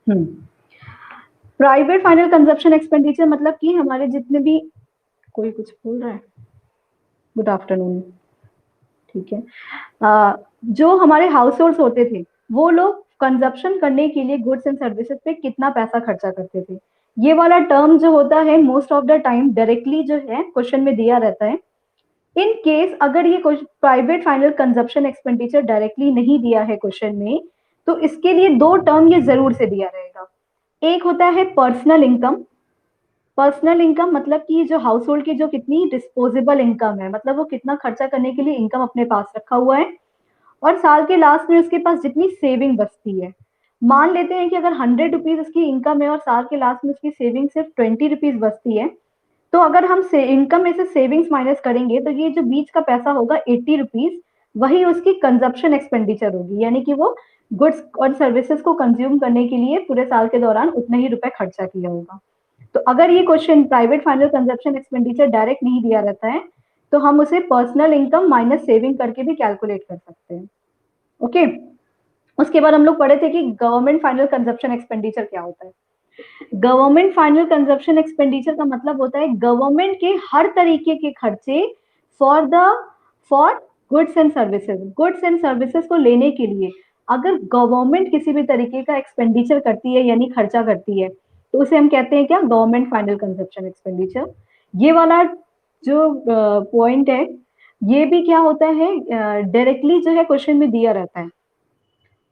Private final consumption expenditure मतलब कि हमारे जितने भी, कोई कुछ बोल रहा है, गुड आफ्टरनून, ठीक है। जो हमारे हाउस होल्ड होते थे वो लोग कंजप्शन करने के लिए गुड्स एंड सर्विसेज पे कितना पैसा खर्चा करते थे, ये वाला टर्म जो होता है most of the time directly जो है क्वेश्चन में दिया रहता है। इन केस अगर ये private final consumption expenditure directly नहीं दिया है क्वेश्चन में, तो इसके लिए दो टर्म ये जरूर से दिया रहेगा। एक होता है पर्सनल इनकम। पर्सनल इनकम मतलब कि जो हाउस होल्ड की जो कितनी डिस्पोजेबल इनकम है, मतलब वो कितना खर्चा करने के लिए इनकम अपने पास रखा हुआ है, और साल के लास्ट में उसके पास जितनी सेविंग बचती है। मान लेते हैं कि अगर 100 रुपीज उसकी इनकम है और साल के लास्ट में उसकी सेविंग सिर्फ 20 रुपीज बचती है, तो अगर हम इनकम में से सेविंग्स माइनस करेंगे तो ये जो बीच का पैसा होगा 80 रुपीज, वही उसकी कंजप्शन एक्सपेंडिचर होगी, यानी कि वो गुड्स और सर्विसेज को कंज्यूम करने के लिए पूरे साल के दौरान उतना ही रुपए खर्चा किया होगा। तो अगर ये question private final consumption expenditure direct नहीं दिया रहता है, तो हम उसे पर्सनल इनकम माइनस सेविंग करके भी कैलकुलेट कर सकते हैं। ओके, उसके बाद हम लोग पढ़े थे कि गवर्नमेंट फाइनल कंजप्शन एक्सपेंडिचर क्या होता है। गवर्नमेंट फाइनल कंजप्शन एक्सपेंडिचर का मतलब होता है गवर्नमेंट के हर तरीके के खर्चे for goods and services. Goods and services को लेने के लिए अगर गवर्नमेंट किसी भी तरीके का एक्सपेंडिचर करती है यानी खर्चा करती है, तो उसे हम कहते हैं क्या, गवर्नमेंट फाइनल कंजप्शन एक्सपेंडिचर। ये वाला जो पॉइंट है ये भी क्या होता है, डायरेक्टली जो है क्वेश्चन में दिया रहता है।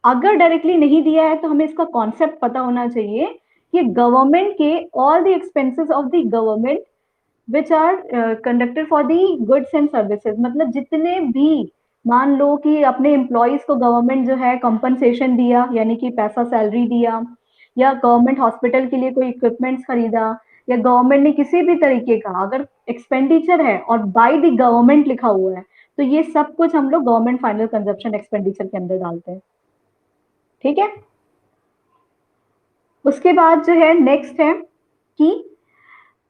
अगर डायरेक्टली नहीं दिया है तो हमें इसका कॉन्सेप्ट पता होना चाहिए कि गवर्नमेंट के all the expenses of the government which are conducted for the goods and services, मतलब जितने भी, मान लो कि अपने एम्प्लॉयज को गवर्नमेंट जो है कंपनसेशन दिया यानी कि पैसा सैलरी दिया, या गवर्नमेंट हॉस्पिटल के लिए कोई इक्विपमेंट्स खरीदा, या गवर्नमेंट ने किसी भी तरीके का अगर एक्सपेंडिचर है और बाय द गवर्नमेंट लिखा हुआ है, तो ये सब कुछ हम लोग गवर्नमेंट फाइनल कंजप्शन एक्सपेंडिचर के अंदर डालते हैं। ठीक है, उसके बाद जो है नेक्स्ट है कि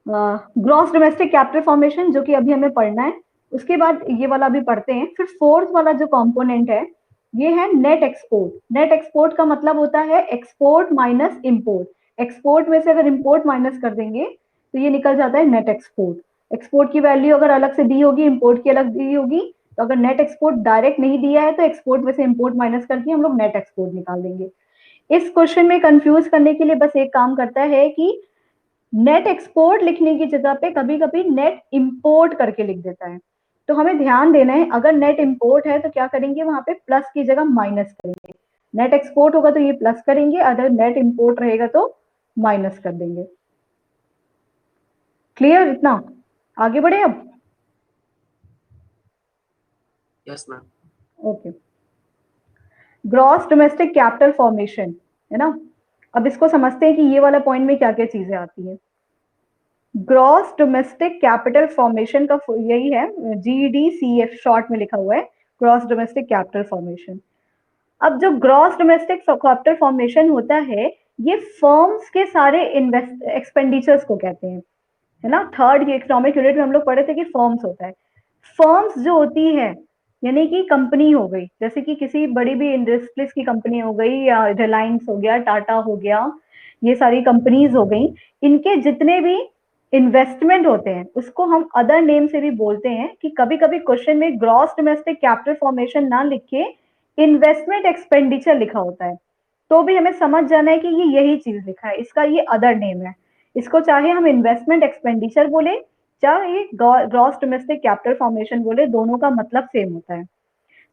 ग्रॉस डोमेस्टिक कैपिटल फॉर्मेशन, जो कि अभी हमें पढ़ना है। उसके बाद ये वाला भी पढ़ते हैं। फिर फोर्थ वाला जो कंपोनेंट है ये है नेट एक्सपोर्ट। नेट एक्सपोर्ट का मतलब होता है एक्सपोर्ट माइनस इंपोर्ट। एक्सपोर्ट में से अगर इंपोर्ट माइनस कर देंगे तो ये निकल जाता है नेट एक्सपोर्ट। एक्सपोर्ट की वैल्यू अगर अलग से दी होगी, इंपोर्ट की अलग दी होगी, तो अगर नेट एक्सपोर्ट डायरेक्ट नहीं दिया है तो एक्सपोर्ट में से इंपोर्ट माइनस करके हम लोग नेट एक्सपोर्ट निकाल देंगे। इस क्वेश्चन में कंफ्यूज करने के लिए बस एक काम करता है कि नेट एक्सपोर्ट लिखने की जगह पे कभी कभी नेट इंपोर्ट करके लिख देता है। तो हमें ध्यान देना है, अगर नेट इंपोर्ट है तो क्या करेंगे, वहां पे प्लस की जगह माइनस करेंगे। नेट एक्सपोर्ट होगा तो ये प्लस करेंगे, अगर नेट इंपोर्ट रहेगा तो माइनस कर देंगे। क्लियर इतना? आगे बढ़े अब? Yes ma'am. Okay, gross domestic capital formation है ना। अब इसको समझते हैं कि ये वाला पॉइंट में क्या क्या चीजें आती है। ग्रॉस डोमेस्टिक कैपिटल फॉर्मेशन का यही है, GDCF शॉर्ट में लिखा हुआ है, ग्रॉस डोमेस्टिक कैपिटल फॉर्मेशन। अब जो ग्रॉस डोमेस्टिक कैपिटल फॉर्मेशन होता है ये फर्म्स के सारे एक्सपेंडिचर्स को कहते हैं, है ना। थर्ड इकोनॉमिक यूनिट में हम लोग पढ़े थे कि फर्म्स होता है। फर्म्स जो होती है यानी कि कंपनी हो गई, जैसे कि किसी बड़ी भी इंडस्ट्रीज की कंपनी हो गई, या रिलायंस हो गया, टाटा हो गया, ये सारी कंपनीज हो गई, इनके जितने भी इन्वेस्टमेंट होते हैं उसको हम अदर नेम से भी बोलते हैं। कि कभी कभी क्वेश्चन में ग्रॉस डोमेस्टिक कैपिटल फॉर्मेशन ना लिख के इन्वेस्टमेंट एक्सपेंडिचर लिखा होता है, तो भी हमें समझ जाना है कि ये यही चीज लिखा है, इसका ये अदर नेम है। इसको चाहे हम इन्वेस्टमेंट एक्सपेंडिचर बोले, चाहे ग्रॉस डोमेस्टिक कैपिटल फॉर्मेशन बोले, दोनों का मतलब सेम होता है।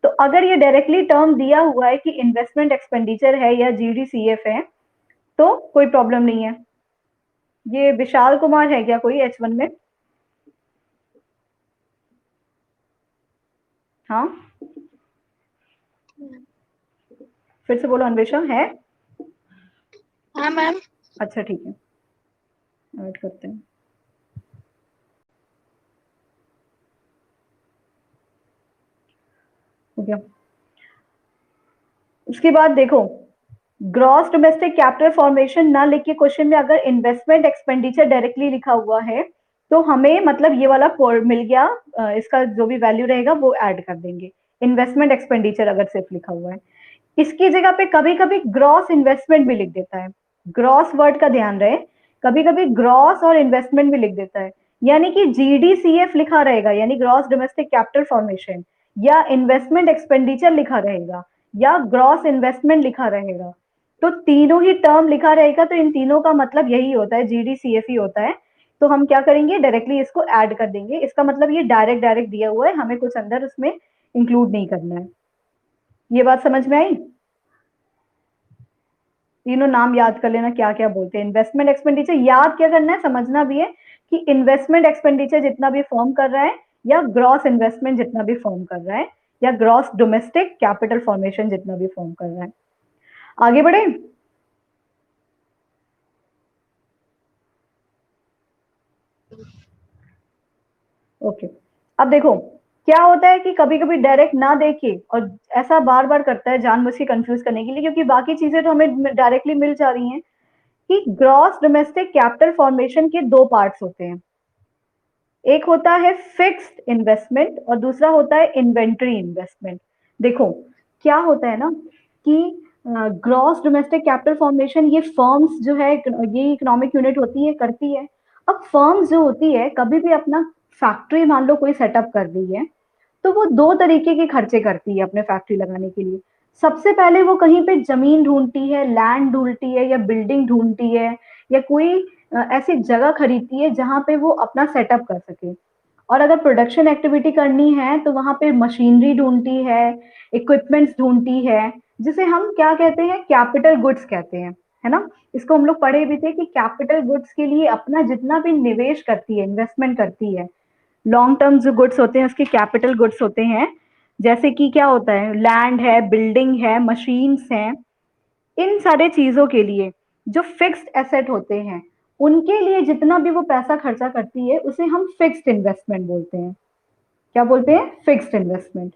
तो अगर ये डायरेक्टली टर्म दिया हुआ है कि इन्वेस्टमेंट एक्सपेंडिचर है या GDCF है तो कोई प्रॉब्लम नहीं है। ये विशाल कुमार है क्या कोई H1 में? हाँ, फिर से बोलो। अन्वेषा है? हाँ मैम। अच्छा ठीक है, ऐड करते हैं। हो गया। उसके बाद देखो, ग्रॉस डोमेस्टिक कैपिटल फॉर्मेशन ना लिख के क्वेश्चन में अगर इन्वेस्टमेंट एक्सपेंडिचर डायरेक्टली लिखा हुआ है तो हमें मतलब ये वाला मिल गया, इसका जो भी वैल्यू रहेगा वो ऐड कर देंगे। इन्वेस्टमेंट एक्सपेंडिचर अगर सिर्फ लिखा हुआ है, इसकी जगह पे कभी कभी ग्रॉस इन्वेस्टमेंट भी लिख देता है। ग्रॉस वर्ड का ध्यान रहे, कभी कभी ग्रॉस और इन्वेस्टमेंट भी लिख देता है, यानी कि जीडीसीएफ लिखा रहेगा, यानी ग्रॉस डोमेस्टिक कैपिटल फॉर्मेशन, या इन्वेस्टमेंट एक्सपेंडिचर लिखा रहेगा, या ग्रॉस इन्वेस्टमेंट लिखा रहेगा। तो तीनों ही टर्म लिखा रहेगा, तो इन तीनों का मतलब यही होता है, जीडीसीएफ ही होता है। तो हम क्या करेंगे, डायरेक्टली इसको ऐड कर देंगे। इसका मतलब ये डायरेक्ट डायरेक्ट दिया हुआ है, हमें कुछ अंदर उसमें इंक्लूड नहीं करना है। ये बात समझ में आई? तीनों नाम याद कर लेना क्या क्या बोलते हैं। इन्वेस्टमेंट एक्सपेंडिचर याद क्या करना है, समझना भी है कि इन्वेस्टमेंट एक्सपेंडिचर जितना भी फॉर्म कर रहा है, या ग्रॉस इन्वेस्टमेंट जितना भी फॉर्म कर रहा है, या ग्रॉस डोमेस्टिक कैपिटल फॉर्मेशन जितना भी फॉर्म कर रहा है। आगे बढ़े। ओके, अब देखो क्या होता है कि कभी कभी डायरेक्ट ना देखे, और ऐसा बार बार करता है जानबूझ के कंफ्यूज करने के लिए, क्योंकि बाकी चीजें तो हमें डायरेक्टली मिल जा रही हैं, कि ग्रॉस डोमेस्टिक कैपिटल फॉर्मेशन के दो पार्ट्स होते हैं। एक होता है फिक्स्ड इन्वेस्टमेंट और दूसरा होता है इन्वेंट्री इन्वेस्टमेंट। देखो क्या होता है ना कि ग्रॉस डोमेस्टिक कैपिटल फॉर्मेशन ये फर्म्स जो है, ये इकोनॉमिक यूनिट होती है, करती है। अब फर्म्स जो होती है कभी भी अपना फैक्ट्री मान लो कोई सेटअप कर रही है, तो वो दो तरीके के खर्चे करती है अपने फैक्ट्री लगाने के लिए। सबसे पहले वो कहीं पे जमीन ढूंढती है, लैंड ढूंढती है, या बिल्डिंग ढूंढती है, या कोई ऐसी जगह खरीदती है जहां पे वो अपना सेटअप कर सके। और अगर प्रोडक्शन एक्टिविटी करनी है तो वहां पे मशीनरी ढूंढती है, इक्विपमेंट्स ढूंढती है, जिसे हम क्या कहते हैं, कैपिटल गुड्स कहते हैं, है ना। इसको हम लोग पढ़े भी थे कि कैपिटल गुड्स के लिए अपना जितना भी निवेश करती है, इन्वेस्टमेंट करती है, लॉन्ग टर्म जो गुड्स होते हैं उसके कैपिटल गुड्स होते हैं। जैसे कि क्या होता है, लैंड है, बिल्डिंग है, मशीन्स हैं। इन सारे चीजों के लिए जो फिक्स्ड एसेट होते हैं, उनके लिए जितना भी वो पैसा खर्चा करती है उसे हम फिक्स्ड इन्वेस्टमेंट बोलते हैं। क्या बोलते हैं? Fixed investment.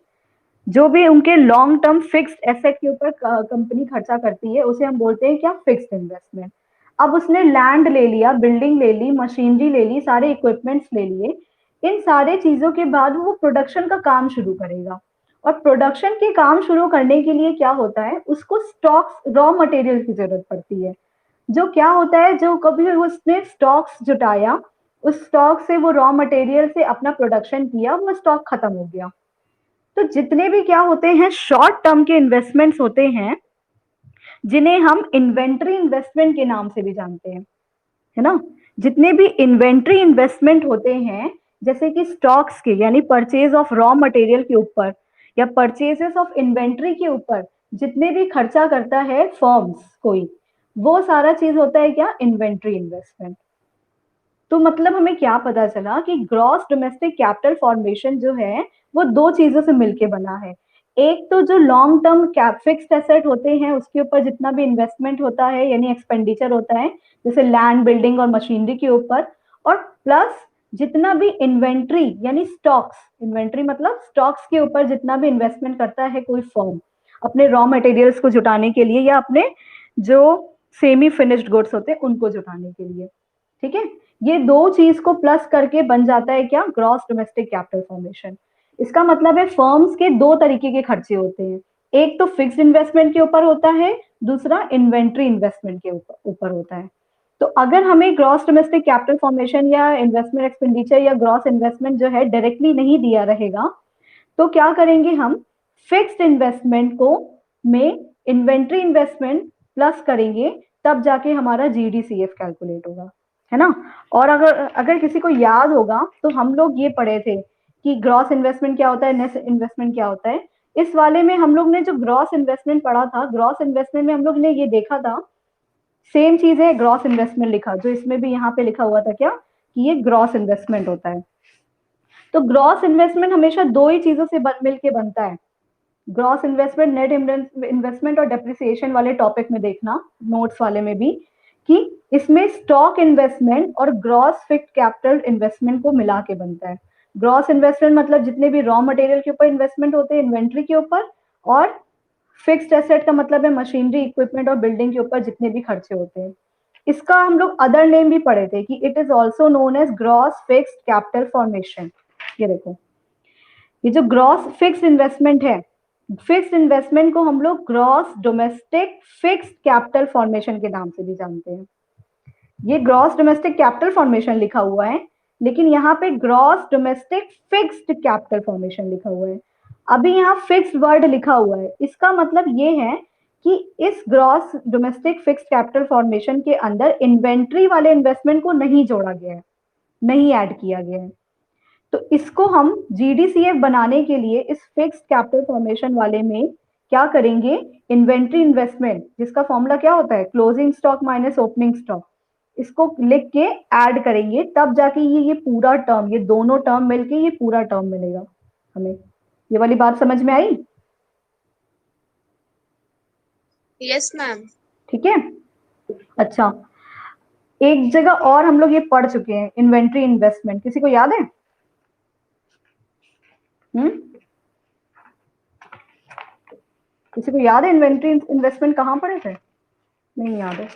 जो भी उनके लॉन्ग टर्म फिक्स्ड एसेट के ऊपर कंपनी खर्चा करती है उसे हम बोलते हैं क्या, फिक्स्ड इन्वेस्टमेंट। अब उसने लैंड ले लिया, बिल्डिंग ले ली, मशीनरी ले ली, सारे इक्विपमेंट्स ले लिए, इन सारे चीजों के बाद वो प्रोडक्शन का काम शुरू करेगा। और प्रोडक्शन के काम शुरू करने के लिए क्या होता है, उसको स्टॉक्स, रॉ मटेरियल की जरूरत पड़ती है। जो क्या होता है, जो कभी उसने स्टॉक्स जुटाया, उस स्टॉक से वो रॉ मटेरियल से अपना प्रोडक्शन किया, वो स्टॉक खत्म हो गया। तो जितने भी क्या होते हैं, शॉर्ट टर्म के इन्वेस्टमेंट्स होते हैं, जिन्हें हम इन्वेंट्री इन्वेस्टमेंट के नाम से भी जानते हैं, है ना। जितने भी इन्वेंट्री इन्वेस्टमेंट होते हैं, जैसे कि स्टॉक्स के यानी परचेज ऑफ रॉ मटेरियल के ऊपर, या परचेजेस ऑफ इन्वेंट्री के ऊपर जितने भी खर्चा करता है फर्म्स कोई, वो सारा चीज होता है क्या, इन्वेंट्री इन्वेस्टमेंट। तो मतलब हमें क्या पता चला कि ग्रॉस डोमेस्टिक कैपिटल फॉर्मेशन जो है वो दो चीजों से मिलके बना है। एक तो जो लॉन्ग टर्म फिक्स्ड एसेट होते हैं उसके ऊपर जितना भी इन्वेस्टमेंट होता है यानी एक्सपेंडिचर होता है, जैसे लैंड, बिल्डिंग और मशीनरी के ऊपर, और प्लस जितना भी इन्वेंट्री यानी स्टॉक्स, इन्वेंट्री मतलब स्टॉक्स के ऊपर जितना भी इन्वेस्टमेंट करता है कोई फर्म अपने रॉ मटेरियल्स को जुटाने के लिए, या अपने जो सेमी फिनिश्ड गुड्स होते हैं उनको जुटाने के लिए। ठीक है, ये दो चीज को प्लस करके बन जाता है क्या, ग्रॉस डोमेस्टिक कैपिटल फॉर्मेशन। इसका मतलब है फर्म्स के दो तरीके के खर्चे होते हैं, एक तो फिक्स्ड इन्वेस्टमेंट के ऊपर होता है, दूसरा इन्वेंट्री इन्वेस्टमेंट के ऊपर होता है। तो अगर हमें ग्रॉस डोमेस्टिक कैपिटल फॉर्मेशन या इन्वेस्टमेंट एक्सपेंडिचर या ग्रॉस इन्वेस्टमेंट जो है डायरेक्टली नहीं दिया रहेगा, तो क्या करेंगे हम, फिक्स्ड इन्वेस्टमेंट को में इन्वेंट्री इन्वेस्टमेंट प्लस करेंगे, तब जाके हमारा जीडीसीएफ कैलकुलेट होगा, है ना। और अगर अगर किसी को याद होगा तो हम लोग ये पढ़े थे कि ग्रॉस इन्वेस्टमेंट क्या होता है, नेट इन्वेस्टमेंट क्या होता है। इस वाले में हम लोग ने जो ग्रॉस इन्वेस्टमेंट पढ़ा था, ग्रॉस इन्वेस्टमेंट में हम लोग ने ये देखा था, सेम चीज है, ग्रॉस इन्वेस्टमेंट लिखा, जो इसमें भी यहाँ पे लिखा हुआ था क्या, कि ये ग्रॉस इन्वेस्टमेंट होता है। तो ग्रॉस इन्वेस्टमेंट हमेशा दो ही चीजों से मिलके बनता है। ग्रॉस इन्वेस्टमेंट, नेट इन्वेस्टमेंट और डेप्रिसिएशन वाले टॉपिक में देखना, नोट्स वाले में भी, कि इसमें स्टॉक इन्वेस्टमेंट और ग्रॉस फिक्स्ड कैपिटल इन्वेस्टमेंट को मिला के बनता है। ग्रॉस इन्वेस्टमेंट मतलब जितने भी रॉ मटेरियल के ऊपर इन्वेस्टमेंट होते हैं, इन्वेंट्री के ऊपर, और फिक्स्ड एसेट का मतलब है मशीनरी, इक्विपमेंट और बिल्डिंग के ऊपर जितने भी खर्चे होते हैं। इसका हम लोग अदर नेम भी पढ़े थे कि it is also known as gross fixed capital formation. ये देखो, ये जो ग्रॉस फिक्स्ड इन्वेस्टमेंट है, फिक्स्ड इन्वेस्टमेंट को हम लोग gross domestic fixed capital formation के नाम से भी जानते हैं। ये ग्रॉस डोमेस्टिक कैपिटल फॉर्मेशन लिखा हुआ है, लेकिन यहाँ पे gross domestic fixed capital formation लिखा हुआ है। अभी यहाँ फिक्स्ड वर्ड लिखा हुआ है, इसका मतलब ये है कि इस gross domestic fixed capital formation के अंदर इन्वेंट्री वाले इन्वेस्टमेंट को नहीं जोड़ा गया है, नहीं ऐड किया गया है। तो इसको हम जीडीसीएफ बनाने के लिए इस फिक्स्ड कैपिटल फॉर्मेशन वाले में क्या करेंगे, इन्वेंट्री इन्वेस्टमेंट, जिसका फॉर्मूला क्या होता है, closing stock minus opening stock, इसको लिख के ऐड करेंगे, तब जाके ये पूरा टर्म, ये दोनों टर्म मिलके ये पूरा टर्म मिलेगा हमें। ये वाली बात समझ में आई? Yes ma'am. ठीक है। अच्छा, एक जगह और हम लोग ये पढ़ चुके हैं, इन्वेंट्री इन्वेस्टमेंट, किसी को याद है? किसी को याद है इन्वेंट्री इन्वेस्टमेंट कहाँ पढ़े थे? नहीं याद है।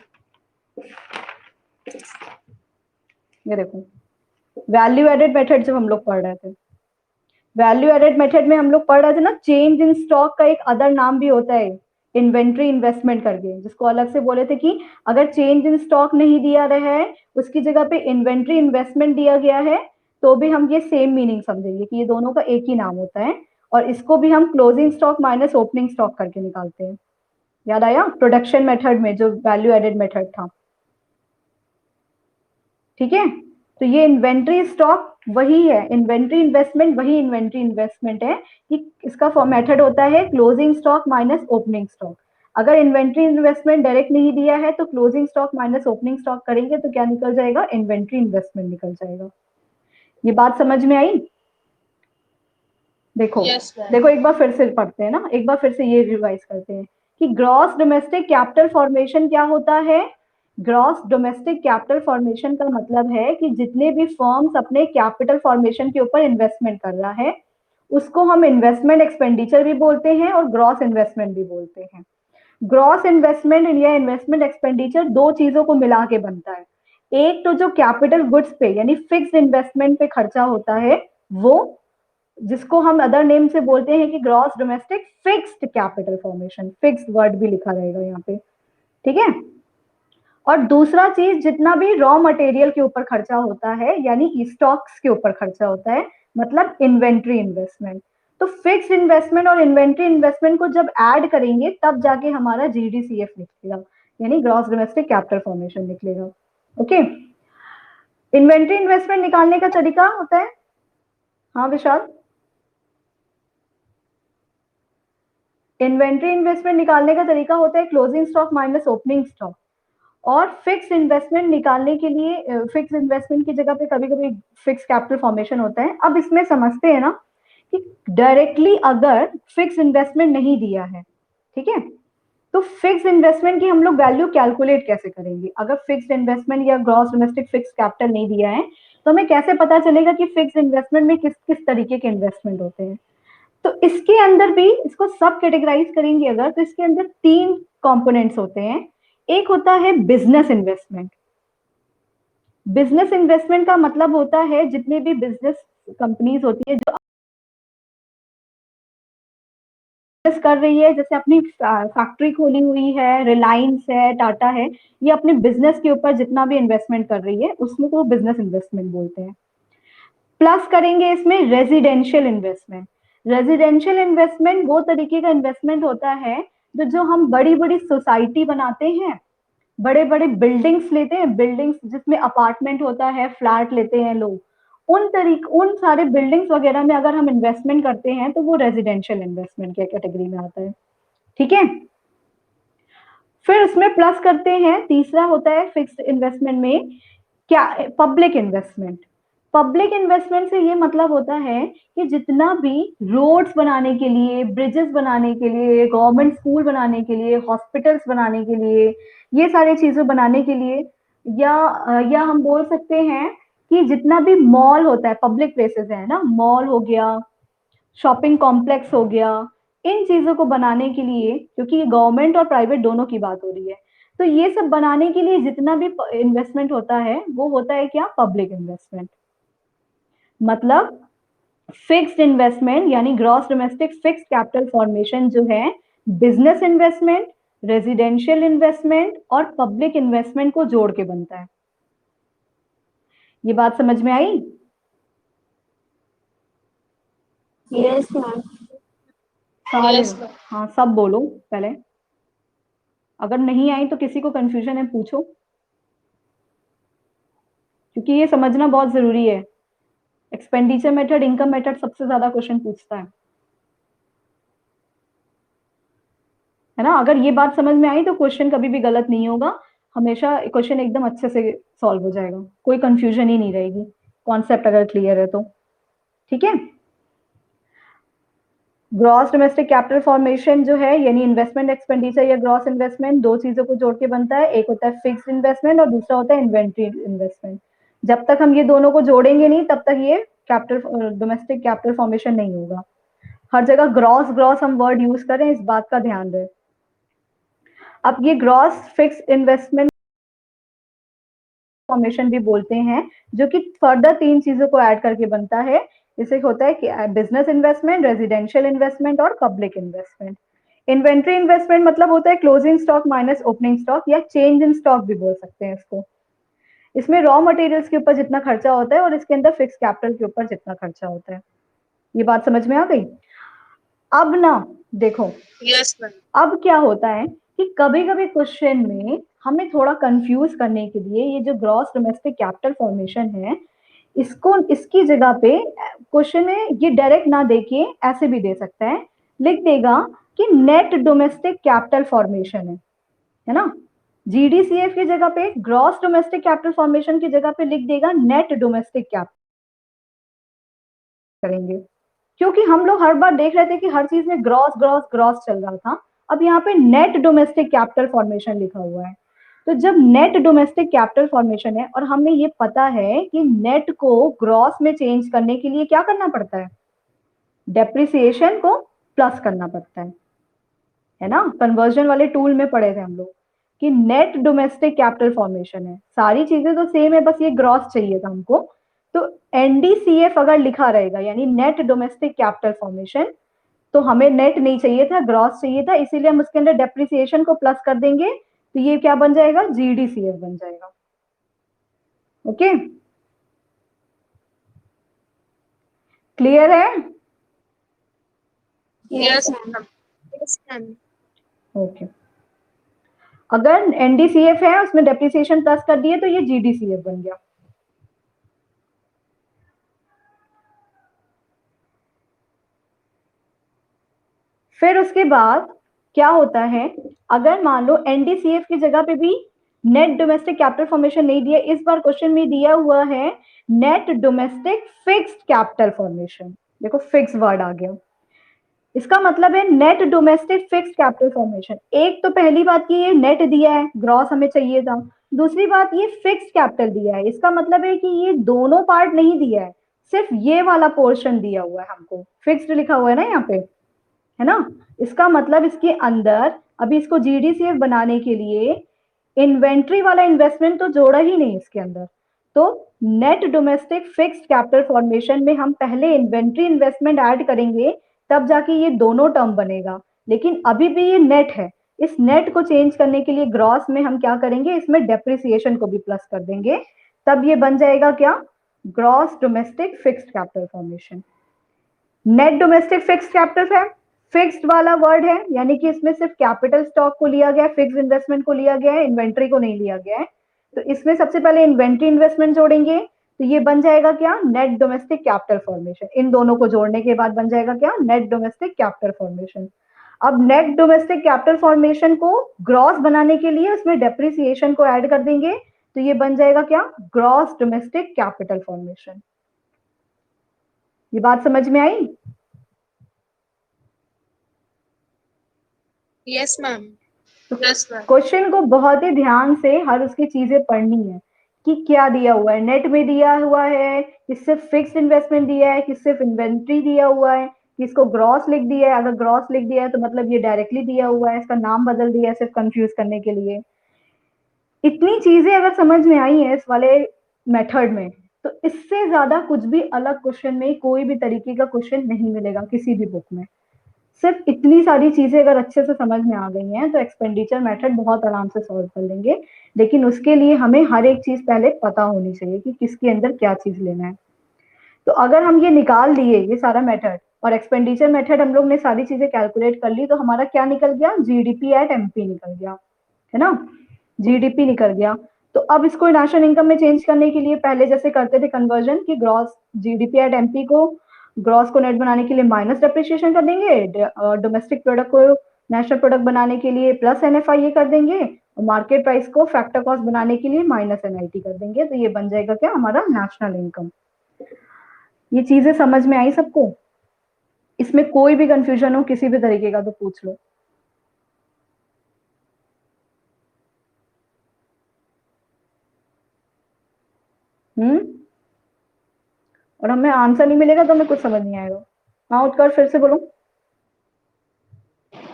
ये देखो, वैल्यू एडेड मेथड जब हम लोग पढ़ रहे थे, वैल्यू एडेड मेथड में हम लोग पढ़ रहे थे ना, चेंज इन स्टॉक का एक अदर नाम भी होता है इन्वेंट्री इन्वेस्टमेंट करके, जिसको अलग से बोले थे कि अगर चेंज इन स्टॉक नहीं दिया रहा है, उसकी जगह पे इन्वेंट्री इन्वेस्टमेंट दिया गया है, तो भी हम ये सेम मीनिंग समझेंगे कि ये दोनों का एक ही नाम होता है, और इसको भी हम closing stock minus opening stock करके निकालते हैं। याद आया? प्रोडक्शन मेथड में जो वैल्यू एडेड मेथड था। ठीक है, तो ये इन्वेंट्री स्टॉक वही है, इन्वेंट्री इन्वेस्टमेंट वही इन्वेंट्री इन्वेस्टमेंट है कि इसका मेथड होता है closing stock minus opening stock. अगर इन्वेंट्री इन्वेस्टमेंट डायरेक्ट नहीं दिया है तो closing stock minus opening stock करेंगे तो क्या निकल जाएगा, इन्वेंट्री इन्वेस्टमेंट निकल जाएगा। ये बात समझ में आई? देखो देखो, एक बार फिर से पढ़ते हैं ना, एक बार फिर से ये रिवाइज करते हैं कि ग्रॉस डोमेस्टिक कैपिटल फॉर्मेशन क्या होता है। ग्रॉस डोमेस्टिक कैपिटल फॉर्मेशन का मतलब है कि जितने भी फर्म्स अपने कैपिटल फॉर्मेशन के ऊपर इन्वेस्टमेंट कर रहा है, उसको हम इन्वेस्टमेंट एक्सपेंडिचर भी बोलते हैं और ग्रॉस इन्वेस्टमेंट भी बोलते हैं। ग्रॉस इन्वेस्टमेंट या इन्वेस्टमेंट एक्सपेंडिचर दो चीजों को मिला के बनता है। एक तो जो कैपिटल गुड्स पे यानी फिक्स्ड इन्वेस्टमेंट पे खर्चा होता है, वो जिसको हम अदर नेम से बोलते हैं कि gross domestic fixed capital formation, fixed word भी लिखा रहेगा यहाँ पे। ठीक है। और दूसरा चीज, जितना भी रॉ मटेरियल के ऊपर खर्चा होता है यानी स्टॉक्स के ऊपर खर्चा होता है, मतलब इन्वेंट्री इन्वेस्टमेंट। तो फिक्स्ड इन्वेस्टमेंट और इन्वेंट्री इन्वेस्टमेंट को जब ऐड करेंगे तब जाके हमारा जीडीसीएफ निकलेगा, यानी ग्रॉस डोमेस्टिक कैपिटल फॉर्मेशन निकलेगा। ओके, इन्वेंट्री इन्वेस्टमेंट निकालने का तरीका होता है, हाँ विशाल, इन्वेंट्री इन्वेस्टमेंट निकालने का तरीका होता है closing stock minus opening stock. और फिक्स इन्वेस्टमेंट निकालने के लिए फिक्स इन्वेस्टमेंट की जगह पे कभी कभी फिक्स कैपिटल फॉर्मेशन होता है। अब इसमें समझते हैं ना कि डायरेक्टली अगर फिक्स इन्वेस्टमेंट नहीं दिया है, ठीक है, तो फिक्स इन्वेस्टमेंट की हम लोग वैल्यू कैलकुलेट कैसे करेंगे। अगर फिक्स इन्वेस्टमेंट या ग्रॉस डोमेस्टिक फिक्स कैपिटल नहीं दिया है तो हमें कैसे पता चलेगा कि फिक्स इन्वेस्टमेंट में किस किस तरीके के इन्वेस्टमेंट होते हैं। तो इसके अंदर भी इसको सब कैटेगराइज करेंगे अगर, तो इसके अंदर तीन कंपोनेंट्स होते हैं। एक होता है बिजनेस इन्वेस्टमेंट। बिजनेस इन्वेस्टमेंट का मतलब होता है जितने भी बिजनेस कंपनीज होती है जो कर रही है, जैसे अपनी फैक्ट्री खोली हुई है, रिलायंस है, टाटा है, ये अपने बिजनेस के ऊपर जितना भी इन्वेस्टमेंट कर रही है उसमें को बिजनेस इन्वेस्टमेंट बोलते हैं। प्लस करेंगे इसमें रेजिडेंशियल इन्वेस्टमेंट। रेजिडेंशियल इन्वेस्टमेंट वो तरीके का इन्वेस्टमेंट होता है जो हम बड़ी बड़ी सोसाइटी बनाते हैं, बड़े बड़े बिल्डिंग्स लेते हैं, बिल्डिंग्स जिसमें अपार्टमेंट होता है, फ्लैट लेते हैं लोग, उन सारे बिल्डिंग्स वगैरह में अगर हम इन्वेस्टमेंट करते हैं तो वो रेजिडेंशियल इन्वेस्टमेंट के कैटेगरी में आता है। ठीक है। फिर उसमें प्लस करते हैं, तीसरा होता है फिक्स्ड इन्वेस्टमेंट में क्या, पब्लिक इन्वेस्टमेंट। पब्लिक इन्वेस्टमेंट से ये मतलब होता है कि जितना भी रोड्स बनाने के लिए, ब्रिजेस बनाने के लिए, गवर्नमेंट स्कूल बनाने के लिए, हॉस्पिटल्स बनाने के लिए, ये सारी चीजें बनाने के लिए, या हम बोल सकते हैं कि जितना भी मॉल होता है, पब्लिक प्लेसेस है ना, मॉल हो गया, शॉपिंग कॉम्प्लेक्स हो गया, इन चीजों को बनाने के लिए, क्योंकि गवर्नमेंट और प्राइवेट दोनों की बात हो रही है, तो ये सब बनाने के लिए जितना भी इन्वेस्टमेंट होता है वो होता है क्या, पब्लिक इन्वेस्टमेंट। मतलब फिक्स्ड इन्वेस्टमेंट यानी gross domestic fixed capital formation जो है बिजनेस इन्वेस्टमेंट, रेजिडेंशियल इन्वेस्टमेंट और पब्लिक इन्वेस्टमेंट को जोड़ के बनता है। ये बात समझ में आई? Yes ma'am. सारे हाँ सब बोलो पहले, अगर नहीं आई तो किसी को कंफ्यूजन है पूछो, क्योंकि ये समझना बहुत जरूरी है। एक्सपेंडिचर मेथड, इनकम मेथड सबसे ज्यादा क्वेश्चन पूछता है ना। अगर ये बात समझ में आई तो क्वेश्चन कभी भी गलत नहीं होगा, हमेशा क्वेश्चन एकदम अच्छे से सॉल्व हो जाएगा, कोई कंफ्यूजन ही नहीं रहेगी, कॉन्सेप्ट अगर क्लियर है तो। ठीक है, ग्रॉस डोमेस्टिक कैपिटल फॉर्मेशन जो है यानी इन्वेस्टमेंट एक्सपेंडिचर या ग्रॉस इन्वेस्टमेंट दो चीजों को जोड़ के बनता है, एक होता है फिक्स्ड इन्वेस्टमेंट और दूसरा होता है इन्वेंट्री इन्वेस्टमेंट। जब तक हम ये दोनों को जोड़ेंगे नहीं तब तक ये कैपिटल डोमेस्टिक कैपिटल फॉर्मेशन नहीं होगा। हर जगह ग्रॉस ग्रॉस हम वर्ड यूज करें, इस बात का ध्यान रहे। अब ये ग्रॉस फिक्स्ड इन्वेस्टमेंट फॉर्मेशन भी बोलते हैं, जो कि फर्दर तीन चीजों को ऐड करके बनता है। जैसे होता है कि बिजनेस इन्वेस्टमेंट, रेजिडेंशियल इन्वेस्टमेंट और पब्लिक इन्वेस्टमेंट। इन्वेंट्री इन्वेस्टमेंट मतलब होता है closing stock minus opening stock या चेंज इन स्टॉक भी बोल सकते हैं इसको। इसमें रॉ मटेरियल्स के ऊपर जितना खर्चा होता है और इसके अंदर फिक्स कैपिटल के ऊपर जितना खर्चा होता है। ये बात समझ में आ गई? अब ना देखो, यस मैम। अब क्या होता है कि कभी कभी क्वेश्चन में हमें थोड़ा कंफ्यूज करने के लिए ये जो ग्रॉस डोमेस्टिक कैपिटल फॉर्मेशन है, इसको इसकी जगह पे क्वेश्चन में ये डायरेक्ट ना देके ऐसे भी दे सकता है, लिख देगा कि नेट डोमेस्टिक कैपिटल फॉर्मेशन है ना। जीडीसीएफ की जगह पे, ग्रॉस डोमेस्टिक कैपिटल फॉर्मेशन की जगह पे लिख देगा नेट डोमेस्टिक कैपिटल करेंगे, क्योंकि हम लोग हर बार देख रहे थे कि हर चीज में ग्रॉस ग्रॉस ग्रॉस चल रहा था। अब यहाँ पे नेट डोमेस्टिक कैपिटल फॉर्मेशन लिखा हुआ है, तो जब नेट डोमेस्टिक कैपिटल फॉर्मेशन है और हमें ये पता है कि नेट को ग्रॉस में चेंज करने के लिए क्या करना पड़ता है, डेप्रिसिएशन को प्लस करना पड़ता है ना। कन्वर्जन वाले टूल में पढ़े थे हम लोग कि नेट डोमेस्टिक कैपिटल फॉर्मेशन है, सारी चीजें तो सेम है, बस ये ग्रॉस चाहिए था हमको। तो एनडीसीएफ अगर लिखा रहेगा यानी नेट डोमेस्टिक कैपिटल फॉर्मेशन, तो हमें नेट नहीं चाहिए था, ग्रॉस चाहिए था, इसीलिए हम उसके अंदर डेप्रिसिएशन को प्लस कर देंगे, तो ये क्या बन जाएगा, जीडीसीएफ बन जाएगा। ओके, क्लियर है? Yes ma'am. Yes ma'am. Okay, अगर एनडीसीएफ है उसमें डेप्रिसिएशन प्लस कर दिए तो ये जीडीसीएफ बन गया। फिर उसके बाद क्या होता है, अगर मान लो एनडीसीएफ की जगह पे भी नेट डोमेस्टिक कैपिटल फॉर्मेशन नहीं दिया, इस बार क्वेश्चन में दिया हुआ है net domestic fixed capital formation. देखो फिक्स वर्ड आ गया, इसका मतलब है net domestic fixed capital formation. एक तो पहली बात की ये नेट दिया है, ग्रॉस हमें चाहिए था। दूसरी बात ये फिक्स्ड कैपिटल दिया है, इसका मतलब है कि ये दोनों पार्ट नहीं दिया है, सिर्फ ये वाला पोर्शन दिया हुआ है हमको, फिक्स्ड लिखा हुआ है ना यहाँ पे, है ना। इसका मतलब इसके अंदर अभी इसको जीडीसीएफ बनाने के लिए इन्वेंट्री वाला इन्वेस्टमेंट तो जोड़ा ही नहीं इसके अंदर। तो net domestic fixed capital formation में हम पहले इन्वेंट्री इन्वेस्टमेंट ऐड करेंगे, तब जाके ये दोनों टर्म बनेगा, लेकिन अभी भी ये नेट है। इस नेट को चेंज करने के लिए ग्रॉस में हम क्या करेंगे, इसमें डेप्रिसिएशन को भी प्लस कर देंगे, तब ये बन जाएगा क्या, gross domestic fixed capital formation. Net domestic fixed capital है, फिक्स्ड वाला वर्ड है, यानी कि इसमें सिर्फ कैपिटल स्टॉक को लिया गया, फिक्स्ड इन्वेस्टमेंट को लिया गया है, इन्वेंट्री को नहीं लिया गया है। तो इसमें सबसे पहले इन्वेंट्री इन्वेस्टमेंट जोड़ेंगे, तो ये बन जाएगा क्या, नेट डोमेस्टिक कैपिटल फॉर्मेशन। इन दोनों को जोड़ने के बाद बन जाएगा क्या, नेट डोमेस्टिक कैपिटल फॉर्मेशन। अब नेट डोमेस्टिक कैपिटल फॉर्मेशन को ग्रॉस बनाने के लिए उसमें डेप्रिसिएशन को ऐड कर देंगे, तो ये बन जाएगा क्या, ग्रॉस डोमेस्टिक कैपिटल फॉर्मेशन। ये बात समझ में आई? Yes ma'am. Yes ma'am. Question को बहुत ही ध्यान से हर उसकी चीजें पढ़नी है कि क्या दिया हुआ है, नेट में दिया हुआ है कि सिर्फ फिक्स्ड इन्वेस्टमेंट दिया है कि सिर्फ इन्वेंट्री दिया हुआ है कि इसको ग्रॉस लिख दिया है। अगर ग्रॉस लिख दिया है तो मतलब ये डायरेक्टली दिया हुआ है, इसका नाम बदल दिया है सिर्फ कंफ्यूज करने के लिए। इतनी चीजें अगर समझ में आई है इस वाले मेथड में, तो इससे ज्यादा कुछ भी अलग क्वेश्चन में कोई भी तरीके का क्वेश्चन नहीं मिलेगा किसी भी बुक में। सिर्फ इतनी सारी चीजें अगर अच्छे से समझ में आ गई हैं तो एक्सपेंडिचर मेथड बहुत आराम से सॉल्व कर लेंगे। लेकिन उसके लिए हमें हर एक चीज पहले पता होनी चाहिए कि किसके अंदर क्या चीज लेना है। तो अगर हम ये निकाल दिए ये सारा मेथड और एक्सपेंडिचर मेथड हम लोग ने सारी चीजें कैलकुलेट कर ली, तो हमारा क्या निकल गया, जीडीपी एट एमपी निकल गया, है ना, जीडीपी निकल गया। तो अब इसको नेशनल इनकम में चेंज करने के लिए पहले जैसे करते थे कन्वर्जन कि ग्रॉस जीडीपी एट एमपी को ग्रॉस को नेट बनाने के लिए माइनस डेप्रिसिएशन कर देंगे, डोमेस्टिक प्रोडक्ट को नेशनल प्रोडक्ट बनाने के लिए प्लस एनएफआई कर देंगे, और मार्केट प्राइस को फैक्टर कॉस्ट बनाने के लिए माइनस एनआईटी कर देंगे। तो ये बन जाएगा क्या, हमारा नेशनल इनकम। ये चीजें समझ में आई सबको? इसमें कोई भी कंफ्यूजन हो किसी भी तरीके का तो पूछ लो। और हमें आंसर नहीं मिलेगा तो हमें कुछ समझ नहीं आएगा। हाँ उत्कर्ष फिर से बोलो।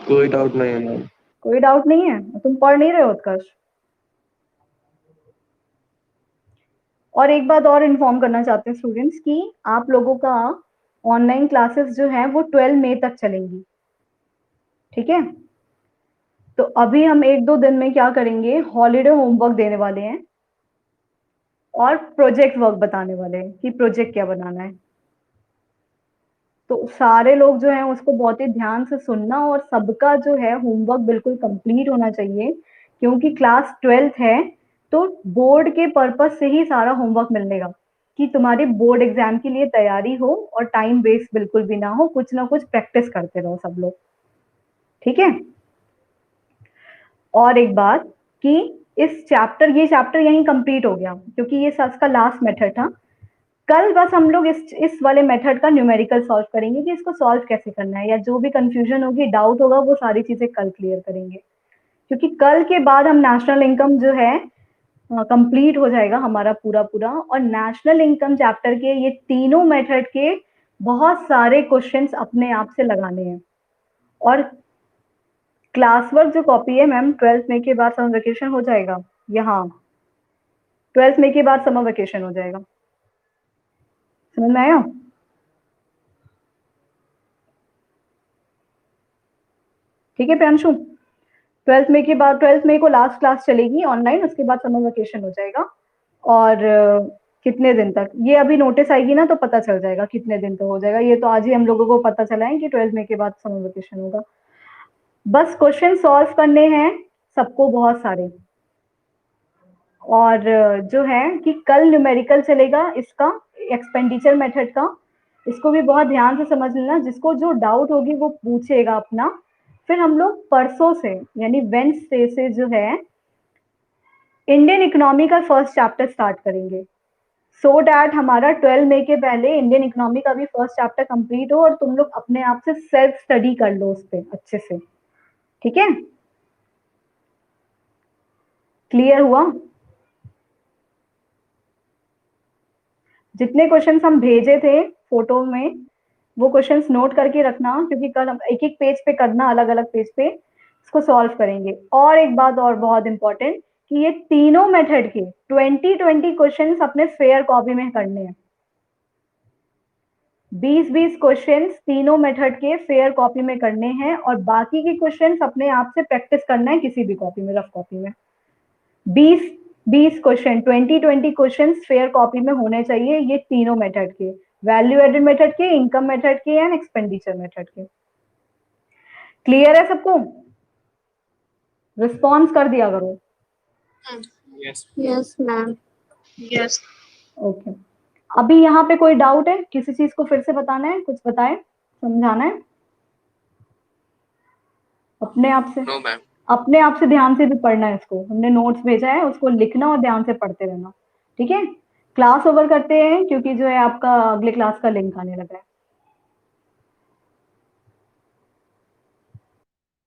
कोई डाउट नहीं है मैम। कोई डाउट नहीं है? तुम पढ़ नहीं रहे हो उत्कर्ष? और एक बात और इन्फॉर्म करना चाहते हैं स्टूडेंट्स कि आप लोगों का ऑनलाइन क्लासेस जो है वो 12 मई तक चलेंगी, ठीक है। तो अभी हम 1-2 दिन में क्या करेंगे, हॉलीडे होमवर्क देने वाले हैं और प्रोजेक्ट वर्क बताने वाले हैं कि प्रोजेक्ट क्या बनाना है। तो सारे लोग जो हैं उसको बहुत ही ध्यान से सुनना, और सबका जो है होमवर्क बिल्कुल कंप्लीट होना चाहिए, क्योंकि क्लास 12th है तो बोर्ड के पर्पस से ही सारा होमवर्क मिलेगा कि तुम्हारी बोर्ड एग्जाम के लिए तैयारी हो और टाइम वेस्ट बिल्कुल भी ना हो, कुछ ना कुछ प्रैक्टिस करते रहो सब लोग, ठीक है। और एक बात कि ये चैप्टर यहीं कंप्लीट हो गया क्योंकि ये इसका लास्ट मेथड था। कल बस हम लोग इस वाले मेथड का न्यूमेरिकल सॉल्व करेंगे कि इसको सॉल्व कैसे करना है, या जो भी कंफ्यूजन होगी, डाउट होगा, वो सारी चीजें कल क्लियर करेंगे, क्योंकि कल के बाद हम नेशनल इनकम जो है कंप्लीट हो जाएगा हमारा पूरा पूरा। और नेशनल इनकम चैप्टर के ये तीनों मेथड के बहुत सारे क्वेश्चंस अपने आप से लगाने हैं। और क्लास वर्क जो कॉपी है मैम 12th मई के बाद समर वेकेशन हो जाएगा, यहाँ 12th मई के बाद समर वेकेशन हो जाएगा, समझ में आया? ठीक है प्रियांशु, 12th मई के बाद 12th मई को लास्ट क्लास चलेगी ऑनलाइन, उसके बाद समर वेकेशन हो जाएगा। और कितने दिन तक, ये अभी नोटिस आएगी ना तो पता चल जाएगा कितने दिन तो हो जाएगा। ये तो आज ही हम लोगों को पता चला है कि 12th मई के बाद समर वेकेशन होगा। बस क्वेश्चन सॉल्व करने हैं सबको बहुत सारे। और जो है कि कल न्यूमेरिकल चलेगा इसका, एक्सपेंडिचर मेथड का, इसको भी बहुत ध्यान से समझ लेना। जिसको जो डाउट होगी वो पूछेगा अपना। फिर हम लोग परसों से यानी वेडनेसडे से जो है इंडियन इकोनॉमी का फर्स्ट चैप्टर स्टार्ट करेंगे, सो डैट हमारा 12 मई के पहले इंडियन इकोनॉमी का भी फर्स्ट चैप्टर कंप्लीट हो और तुम लोग अपने आप से सेल्फ स्टडी कर लो उस पर अच्छे से, ठीक है। क्लियर हुआ? जितने क्वेश्चंस हम भेजे थे फोटो में वो क्वेश्चंस नोट करके रखना, क्योंकि कल हम एक एक पेज पे करना, अलग अलग पेज पे इसको सॉल्व करेंगे। और एक बात और बहुत इंपॉर्टेंट कि ये तीनों मेथड के 20-20 क्वेश्चंस अपने फेयर कॉपी में करने हैं। 20-20 क्वेश्चंस तीनों मेथड के फेयर कॉपी में करने हैं, और बाकी के क्वेश्चंस अपने आप से प्रैक्टिस करना है किसी भी कॉपी में, रफ कॉपी में। 20 क्वेश्चन, 20-20 क्वेश्चन फेयर कॉपी में होने चाहिए, ये तीनों मेथड के, वैल्यू एडेड मेथड के, इनकम मेथड के एंड एक्सपेंडिचर मेथड के। क्लियर है सबको? रिस्पॉन्स कर दिया करो। Yes ma'am. यस। ओके, अभी यहाँ पे कोई डाउट है? किसी चीज को फिर से बताना है, कुछ बताए, समझाना है अपने आप से? No ma'am. अपने आप से ध्यान से भी पढ़ना है इसको, हमने नोट्स भेजा है उसको लिखना और ध्यान से पढ़ते रहना, ठीक है। क्लास ओवर करते हैं क्योंकि जो है आपका अगले क्लास का लिंक आने लगा है।